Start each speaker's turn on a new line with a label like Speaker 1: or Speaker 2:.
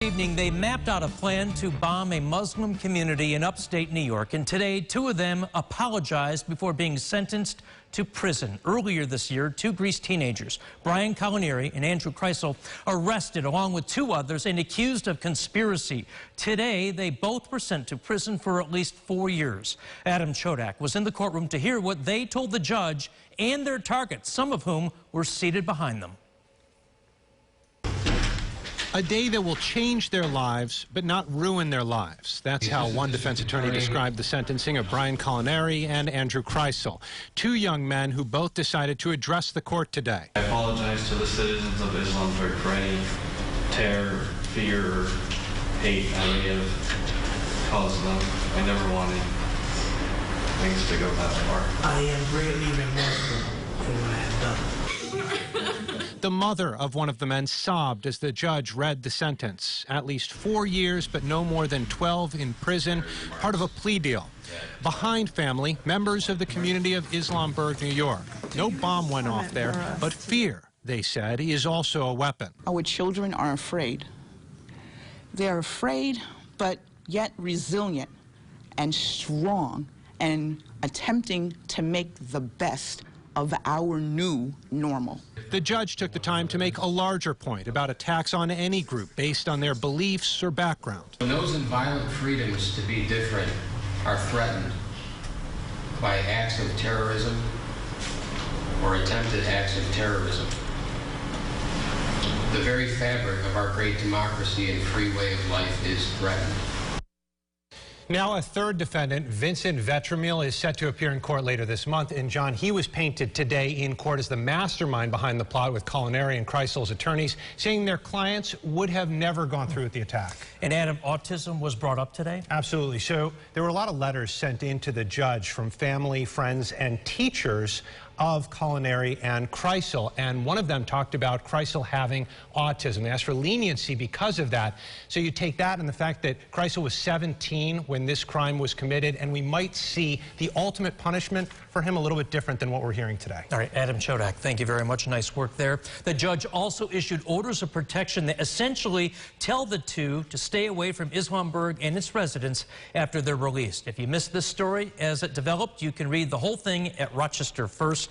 Speaker 1: Evening, they mapped out a plan to bomb a Muslim community in upstate New York, and today two of them apologized before being sentenced to prison. Earlier this year, two Greece teenagers, Brian Colinieri and Andrew Kreisel, arrested along with two others and accused of conspiracy. Today, they both were sent to prison for at least 4 years. Adam Chodak was in the courtroom to hear what they told the judge and their targets, some of whom were seated behind them.
Speaker 2: A day that will change their lives, but not ruin their lives. That's how one defense attorney described the sentencing of Brian Colinieri and Andrew Kreisel, two young men who both decided to address the court today.
Speaker 3: I apologize to the citizens of Islamburg for any terror, fear, or hate I may have caused them. I never wanted things to go that far.
Speaker 4: I am greatly remorseful for what I have done.
Speaker 2: The mother of one of the men sobbed as the judge read the sentence. At least 4 years, but no more than 12 in prison, part of a plea deal. Behind family, members of the community of Islamburg, New York. No bomb went off there, but fear, they said, is also a weapon.
Speaker 5: Our children are afraid. They're afraid, but yet resilient and strong and attempting to make the best of our new normal.
Speaker 2: The judge took the time to make a larger point about attacks on any group based on their beliefs or background.
Speaker 6: When those inviolate freedoms to be different are threatened by acts of terrorism or attempted acts of terrorism, the very fabric of our great democracy and free way of life is threatened.
Speaker 2: Now a third defendant, Vincent Vetramil, is set to appear in court later this month. And John, he was painted today in court as the mastermind behind the plot with Colinieri and Kreisel's attorneys, saying their clients would have never gone through with the attack.
Speaker 1: And Adam, autism was brought up today?
Speaker 2: Absolutely. So there were a lot of letters sent in to the judge from family, friends, and teachers of Colinieri and Kreisel, and one of them talked about Kreisel having autism. They asked for leniency because of that. So you take that and the fact that Kreisel was 17 when this crime was committed, and we might see the ultimate punishment for him a little bit different than what we're hearing today.
Speaker 1: All right, Adam Chodak, thank you very much. Nice work there. The judge also issued orders of protection that essentially tell the two to stay away from Islamburg and its residents after they're released. If you missed this story as it developed, you can read the whole thing at rochesterfirst.com.